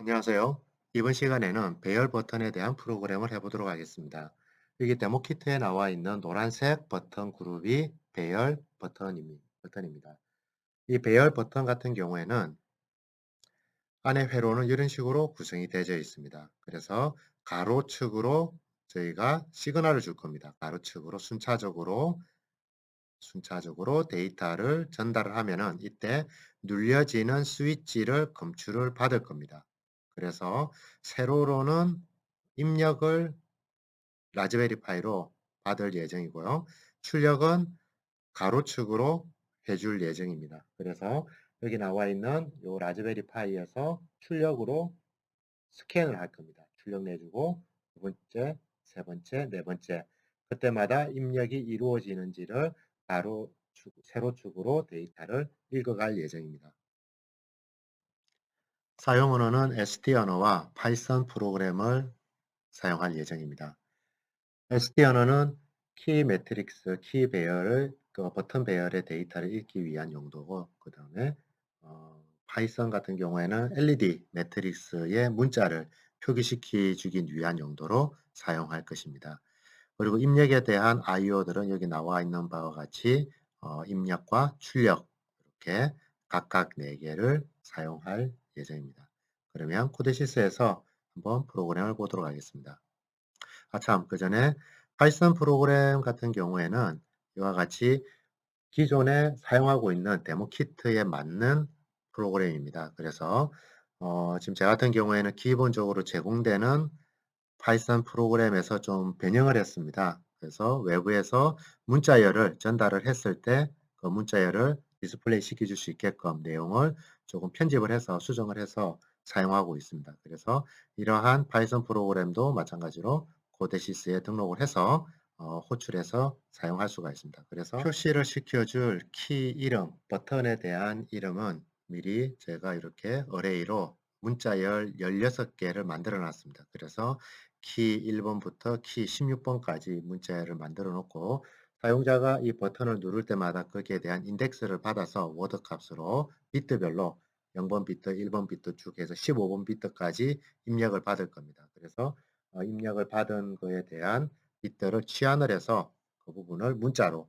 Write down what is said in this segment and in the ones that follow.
안녕하세요. 이번 시간에는 배열 버튼에 대한 프로그램을 해보도록 하겠습니다. 여기 데모 키트에 나와 있는 노란색 버튼 그룹이 배열 버튼입니다. 이 배열 버튼 같은 경우에는 안에 회로는 이런 식으로 구성이 되어 있습니다. 그래서 가로축으로 저희가 시그널을 줄 겁니다. 가로축으로 순차적으로 데이터를 전달을 하면은 이때 눌려지는 스위치를 검출을 받을 겁니다. 그래서 세로로는 입력을 라즈베리 파이로 받을 예정이고요. 출력은 가로축으로 해줄 예정입니다. 그래서 여기 나와 있는 이 라즈베리 파이에서 출력으로 스캔을 할 겁니다. 출력 내주고 두 번째, 세 번째, 네 번째 그때마다 입력이 이루어지는지를 세로축으로 데이터를 읽어갈 예정입니다. 사용 언어는 ST 언어와 파이썬 프로그램을 사용할 예정입니다. ST 언어는 키 매트릭스, 키 배열을 버튼 배열의 데이터를 읽기 위한 용도고 그 다음에 파이썬 같은 경우에는 LED 매트릭스의 문자를 표기시키 주기 위한 용도로 사용할 것입니다. 그리고 입력에 대한 IO들은 여기 나와 있는 바와 같이 입력과 출력 이렇게 각각 4개를 사용할 예정입니다. 그러면 코데시스에서 한번 프로그램을 보도록 하겠습니다. 참, 그 전에 파이썬 프로그램 같은 경우에는 이와 같이 기존에 사용하고 있는 데모 키트에 맞는 프로그램입니다. 그래서 지금 제 같은 경우에는 기본적으로 제공되는 파이썬 프로그램에서 좀 변형을 했습니다. 그래서 외부에서 문자열을 전달을 했을 때 그 문자열을 디스플레이 시켜줄 수 있게끔 내용을 조금 편집을 해서 수정을 해서 사용하고 있습니다. 그래서 이러한 파이썬 프로그램도 마찬가지로 코데시스에 등록을 해서 호출해서 사용할 수가 있습니다. 그래서 표시를 시켜줄 키 이름, 버튼에 대한 이름은 미리 제가 이렇게 어레이로 문자열 16개를 만들어 놨습니다. 그래서 키 1번부터 키 16번까지 문자열을 만들어 놓고 사용자가 이 버튼을 누를 때마다 거기에 대한 인덱스를 받아서 워드 값으로 비트별로 0번 비트, 1번 비트 쭉 해서 15번 비트까지 입력을 받을 겁니다. 그래서 입력을 받은 거에 대한 비트를 취한을 해서 그 부분을 문자로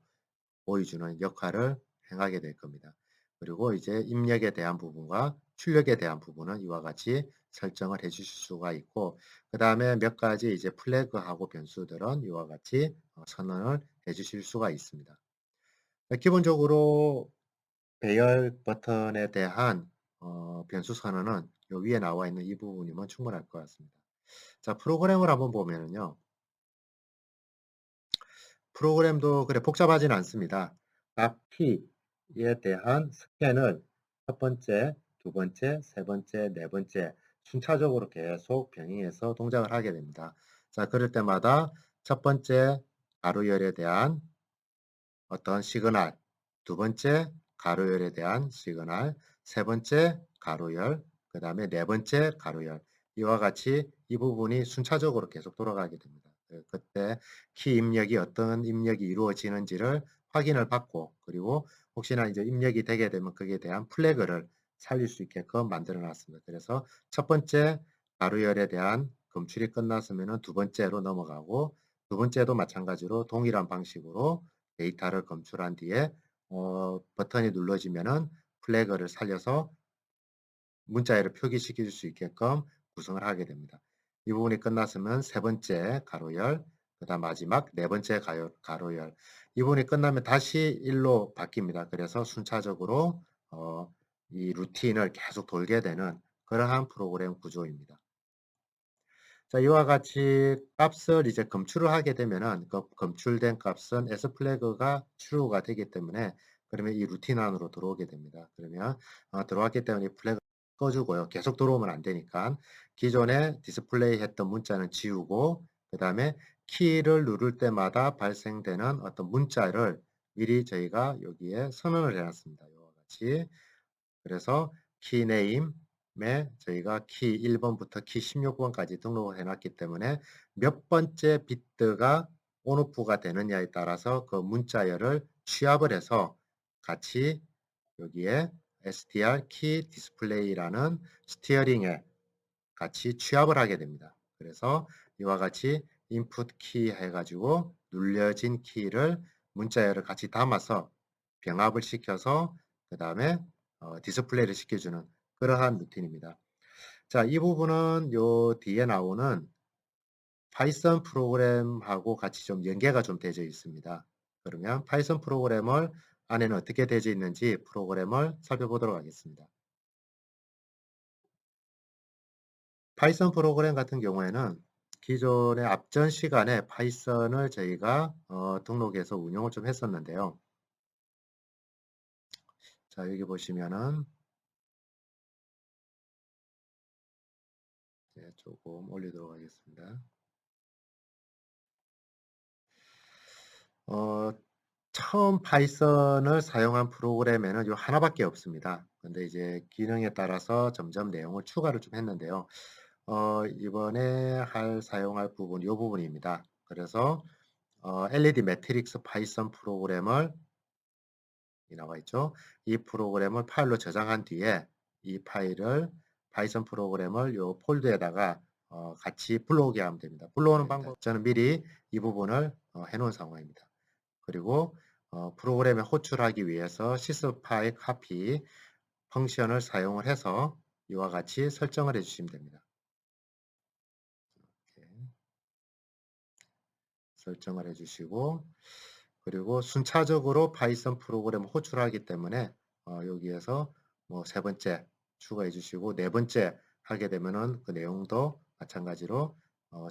보여주는 역할을 행하게 될 겁니다. 그리고 이제 입력에 대한 부분과 출력에 대한 부분은 이와 같이 설정을 해 주실 수가 있고 그 다음에 몇 가지 이제 플래그하고 변수들은 이와 같이 선언을 해 주실 수가 있습니다. 기본적으로 배열 버튼에 대한 변수 선언은 요 위에 나와 있는 이 부분이면 충분할 것 같습니다. 자, 프로그램을 한번 보면은요. 프로그램도 그래 복잡하진 않습니다. 각 키에 대한 스캔을 첫 번째, 두 번째, 세 번째, 네 번째 순차적으로 계속 병행해서 동작을 하게 됩니다. 자, 그럴 때마다 첫 번째 가로열에 대한 어떤 시그널, 두 번째 가로열에 대한 시그널, 세 번째 가로열, 그 다음에 네 번째 가로열 이와 같이 이 부분이 순차적으로 계속 돌아가게 됩니다. 그때 키 입력이 어떤 입력이 이루어지는지를 확인을 받고 그리고 혹시나 이제 입력이 되게 되면 거기에 대한 플래그를 살릴 수 있게끔 만들어 놨습니다. 그래서 첫 번째 가로열에 대한 검출이 끝났으면 두 번째로 넘어가고 두 번째도 마찬가지로 동일한 방식으로 데이터를 검출한 뒤에 버튼이 눌러지면은 플래그를 살려서 문자열을 표기시켜 줄 수 있게끔 구성을 하게 됩니다. 이 부분이 끝났으면 세 번째 가로열, 그 다음 마지막 네 번째 가로열. 이 부분이 끝나면 다시 1로 바뀝니다. 그래서 순차적으로 이 루틴을 계속 돌게 되는 그러한 프로그램 구조입니다. 자, 이와 같이 값을 이제 검출을 하게 되면은 그 검출된 값은 s 플래그가 true가 되기 때문에 그러면 이 루틴 안으로 들어오게 됩니다. 그러면 들어왔기 때문에 이 플래그 꺼주고요. 계속 들어오면 안 되니까 기존에 디스플레이 했던 문자는 지우고 그 다음에 키를 누를 때마다 발생되는 어떤 문자를 미리 저희가 여기에 선언을 해놨습니다. 이와 같이 그래서 키 네임에 저희가 키 1번부터 키 16번까지 등록을 해놨기 때문에 몇 번째 비트가 온오프가 되느냐에 따라서 그 문자열을 취합을 해서 같이 여기에 str 키 디스플레이라는 스티어링에 같이 취합을 하게 됩니다. 그래서 이와 같이 input 키 해가지고 눌려진 키를 문자열을 같이 담아서 병합을 시켜서 그 다음에 디스플레이를 시켜주는 그러한 루틴입니다. 자, 이 부분은 요 뒤에 나오는 파이썬 프로그램하고 같이 좀 연계가 좀 되어 있습니다. 그러면 파이썬 프로그램을 안에는 어떻게 되어 있는지 프로그램을 살펴보도록 하겠습니다. 파이썬 프로그램 같은 경우에는 기존의 앞전 시간에 파이썬을 저희가 등록해서 운영을 좀 했었는데요. 자, 여기 보시면은 조금 올리도록 하겠습니다. 처음 파이썬을 사용한 프로그램에는 요 하나밖에 없습니다. 근데 이제 기능에 따라서 점점 내용을 추가를 좀 했는데요. 이번에 사용할 부분 요 부분입니다. 그래서 LED 매트릭스 파이썬 프로그램을 나와 있죠. 이 프로그램을 파일로 저장한 뒤에 이 파일을 파이썬 프로그램을 요 폴더에다가 같이 불러오게 하면 됩니다. 불러오는 방법 저는 미리 이 부분을 해놓은 상황입니다. 그리고 프로그램에 호출하기 위해서 sys 파일 카피 펑션을 사용을 해서 이와 같이 설정을 해주시면 됩니다. 이렇게 설정을 해주시고 그리고 순차적으로 파이썬 프로그램을 호출하기 때문에 여기에서 뭐 세 번째 추가해 주시고 네 번째 하게 되면은 그 내용도 마찬가지로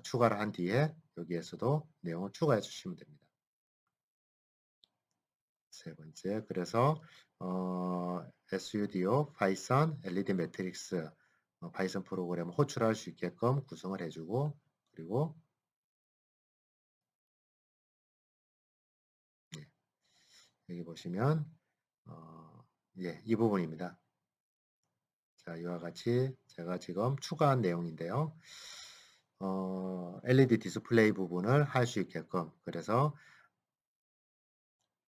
추가를 한 뒤에 여기에서도 내용을 추가해 주시면 됩니다. 세 번째 그래서 SUDO 파이썬 LED 매트릭스 파이썬 프로그램을 호출할 수 있게끔 구성을 해주고 그리고 예, 여기 보시면 이 부분입니다. 자, 이와 같이 제가 지금 추가한 내용인데요. LED 디스플레이 부분을 할 수 있게끔 그래서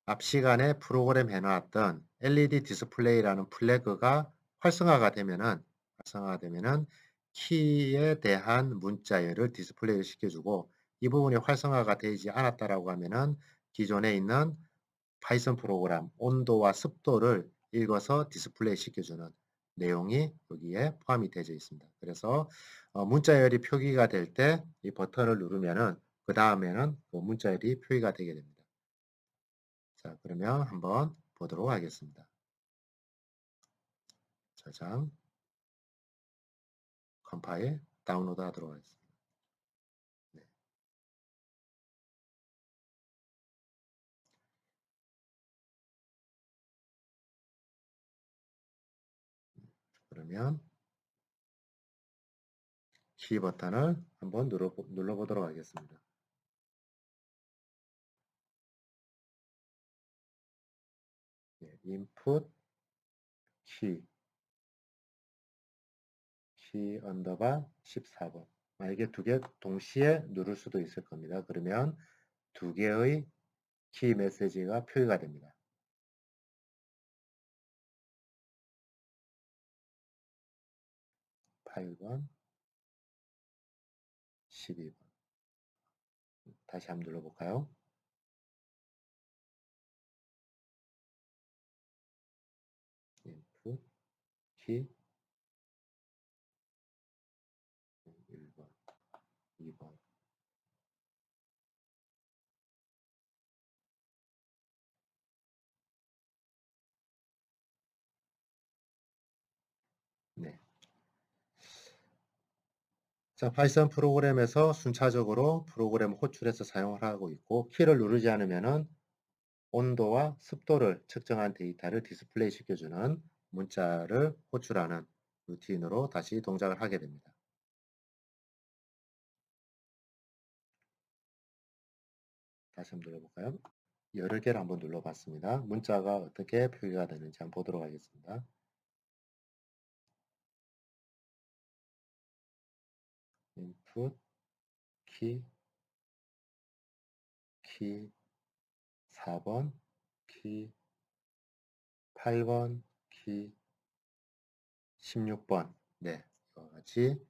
앞 시간에 프로그램 해놨던 LED 디스플레이라는 플래그가 활성화가 되면은 키에 대한 문자열을 디스플레이 시켜주고 이 부분이 활성화가 되지 않았다라고 하면은 기존에 있는 파이썬 프로그램 온도와 습도를 읽어서 디스플레이 시켜주는 내용이 여기에 포함이 되어 있습니다. 그래서 문자열이 표기가 될 때 이 버튼을 누르면은 그 다음에는 그 문자열이 표기가 되게 됩니다. 자, 그러면 한번 보도록 하겠습니다. 저장, 컴파일, 다운로드 하도록 하겠습니다. 네. 그러면 키 버튼을 한번 눌러보도록 하겠습니다. 네, input 키 언더바 14번. 만약에 두 개 동시에 누를 수도 있을 겁니다. 그러면 두 개의 키 메시지가 표기가 됩니다. 8번, 12번. 다시 한번 눌러볼까요? input 키 1번, 2번. 네. 자, 파이썬 프로그램에서 순차적으로 프로그램 호출해서 사용을 하고 있고 키를 누르지 않으면은 온도와 습도를 측정한 데이터를 디스플레이 시켜주는 문자를 호출하는 루틴으로 다시 동작을 하게 됩니다. 다시 한번 눌러볼까요? 여러 개를 한번 눌러봤습니다. 문자가 어떻게 표기가 되는지 한번 보도록 하겠습니다. input 키 4번 키 8번 키 16번 네, 이와 같이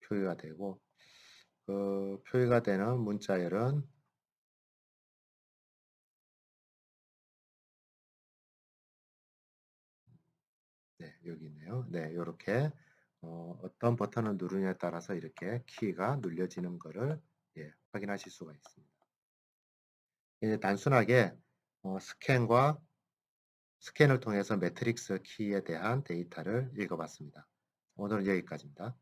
표기가 되고 그 표기가 되는 문자열은 네, 여기 있네요. 네, 요렇게 어떤 버튼을 누르냐에 따라서 이렇게 키가 눌려지는 것을 예, 확인하실 수가 있습니다. 이제 단순하게 스캔을 통해서 매트릭스 키에 대한 데이터를 읽어봤습니다. 오늘은 여기까지입니다.